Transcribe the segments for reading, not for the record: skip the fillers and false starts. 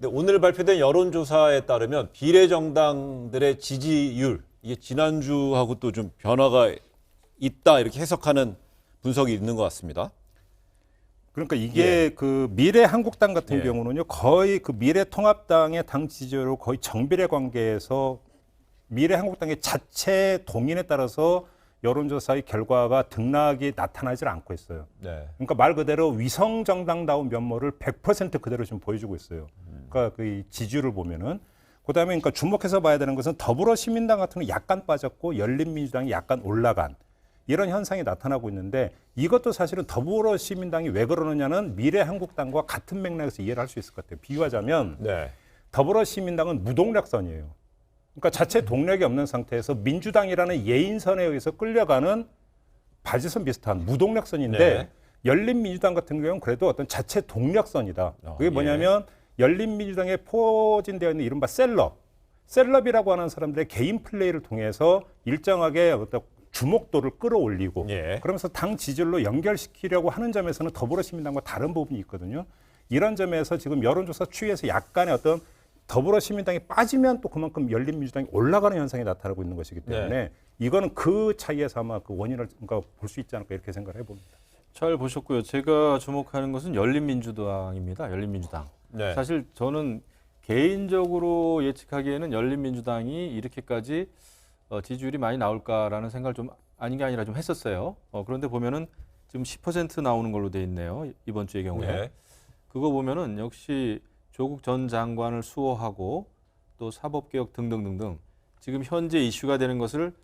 근데 오늘 발표된 여론조사에 따르면 비례정당들의 지지율, 이게 지난주하고 또 좀 변화가 있다 이렇게 해석하는 분석이 있는 것 같습니다. 그러니까 이게 그 미래한국당 같은 예. 경우는요, 거의 그 미래통합당의 당 지지율로 거의 정비례 관계에서 미래한국당의 자체 동인에 따라서 여론조사의 결과가 등락이 나타나질 않고 있어요. 네. 그러니까 말 그대로 위성정당다운 면모를 100% 그대로 지금 보여주고 있어요. 그러니까 그 지지율을 보면은. 그다음에 그러니까 주목해서 봐야 되는 것은 더불어시민당 같은 경우는 약간 빠졌고 열린민주당이 약간 올라간 이런 현상이 나타나고 있는데, 이것도 사실은 더불어시민당이 왜 그러느냐는 미래한국당과 같은 맥락에서 이해를 할 수 있을 것 같아요. 비유하자면 네. 더불어시민당은 무동력선이에요. 그러니까 자체 동력이 없는 상태에서 민주당이라는 예인선에 의해서 끌려가는 바지선 비슷한 무동력선인데, 네. 열린민주당 같은 경우는 그래도 어떤 자체 동력선이다. 그게 뭐냐면 열린민주당에 포진되어 있는 이른바 셀럽이라고 하는 사람들의 개인 플레이를 통해서 일정하게 어떤 주목도를 끌어올리고 그러면서 당 지지율로 연결시키려고 하는 점에서는 더불어시민당과 다른 부분이 있거든요. 이런 점에서 지금 여론조사 추이에서 약간의 어떤 더불어시민당이 빠지면 또 그만큼 열린민주당이 올라가는 현상이 나타나고 있는 것이기 때문에 이거는 그 차이에서 아마 그 원인을 볼 수 있지 않을까 이렇게 생각을 해봅니다. 잘 보셨고요. 제가 주목하는 것은 열린민주당입니다. 열린민주당. 네. 사실 저는 개인적으로 예측하기에는 열린민주당이 이렇게까지 지지율이 많이 나올까라는 생각을 좀 아닌 게 아니라 좀 했었어요. 그런데 보면은 지금 10% 나오는 걸로 돼 있네요. 이번 주의 경우에. 네. 그거 보면은 역시 조국 전 장관을 수호하고 또 사법개혁 등등등등 지금 현재 이슈가 되는 것을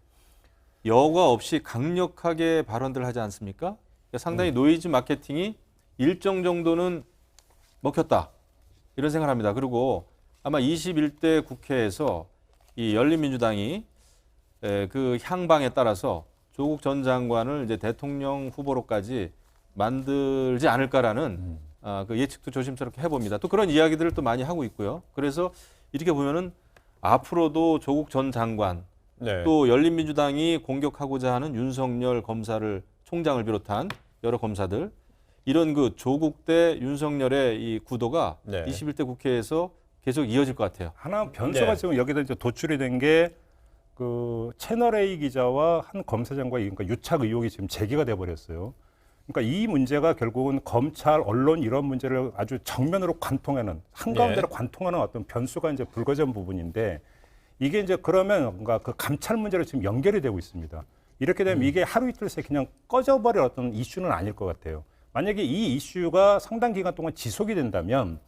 여과 없이 강력하게 발언들 하지 않습니까? 그러니까 상당히 노이즈 마케팅이 일정 정도는 먹혔다. 이런 생각을 합니다. 그리고 아마 21대 국회에서 이 열린민주당이 그 향방에 따라서 조국 전 장관을 이제 대통령 후보로까지 만들지 않을까라는 그 예측도 조심스럽게 해봅니다. 또 그런 이야기들을 또 많이 하고 있고요. 그래서 이렇게 보면은 앞으로도 조국 전 장관 또 열린민주당이 공격하고자 하는 윤석열 총장을 비롯한 여러 검사들 이런 그 조국 대 윤석열의 이 구도가 21대 국회에서 계속 이어질 것 같아요. 하나 변수가 지금 여기다 이제 도출이 된 게 그 채널A 기자와 한 검사장과 그러니까 유착 의혹이 지금 제기가 돼 버렸어요. 그러니까 이 문제가 결국은 검찰, 언론 이런 문제를 아주 정면으로 관통하는 한가운데로 관통하는 어떤 변수가 이제 불거진 부분인데, 이게 이제 그러면 뭔가 그 감찰 문제로 지금 연결이 되고 있습니다. 이렇게 되면 이게 하루 이틀 새 그냥 꺼져버릴 어떤 이슈는 아닐 것 같아요. 만약에 이 이슈가 상당 기간 동안 지속이 된다면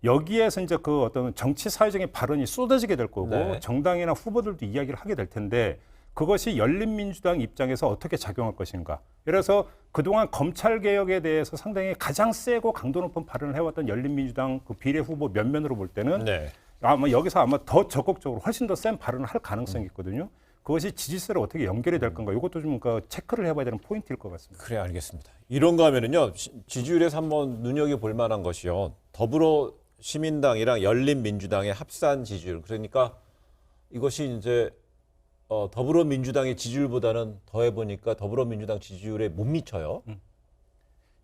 여기에서 이제 그 어떤 정치 사회적인 발언이 쏟아지게 될 거고 정당이나 후보들도 이야기를 하게 될 텐데, 그것이 열린민주당 입장에서 어떻게 작용할 것인가. 그래서 그동안 검찰개혁에 대해서 상당히 가장 세고 강도 높은 발언을 해왔던 열린민주당 그 비례 후보 면면으로 볼 때는 아마 여기서 아마 더 적극적으로 훨씬 더 센 발언을 할 가능성이 있거든요. 그것이 지지세로 어떻게 연결이 될 건가. 이것도 좀 체크를 해봐야 되는 포인트일 것 같습니다. 그래, 알겠습니다. 이런가 하면은요, 지지율에서 한번 눈여겨볼 만한 것이요. 더불어시민당이랑 열린민주당의 합산 지지율. 그러니까 이것이 이제 더불어민주당의 지지율보다는 더해보니까 더불어민주당 지지율에 못 미쳐요.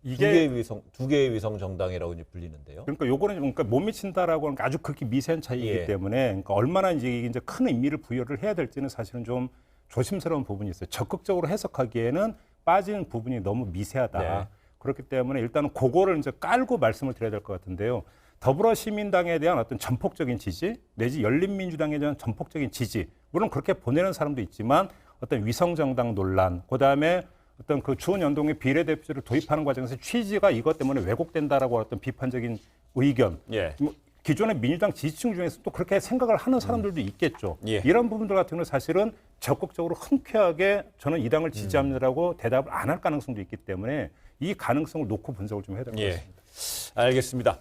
이게 두 개의 위성 정당이라고 이제 불리는데요. 그러니까 요거는 그러니까 못 미친다라고 하는 게 아주 극히 미세한 차이이기 때문에 그러니까 얼마나 이제 큰 의미를 부여를 해야 될지는 사실은 좀 조심스러운 부분이 있어요. 적극적으로 해석하기에는 빠지는 부분이 너무 미세하다. 그렇기 때문에 일단은 그거를 이제 깔고 말씀을 드려야 될 것 같은데요. 더불어시민당에 대한 어떤 전폭적인 지지 내지 열린민주당에 대한 전폭적인 지지, 물론 그렇게 보내는 사람도 있지만 어떤 위성정당 논란, 그다음에 어떤 그 주원 연동의 비례대표제를 도입하는 과정에서 취지가 이것 때문에 왜곡된다라고 어떤 비판적인 의견, 뭐 기존의 민주당 지지층 중에서 또 그렇게 생각을 하는 사람들도 있겠죠. 이런 부분들 같은 경우는 사실은 적극적으로 흔쾌하게 저는 이 당을 지지합니다라고 대답을 안 할 가능성도 있기 때문에 이 가능성을 놓고 분석을 좀 해야 될 것 같습니다. 알겠습니다.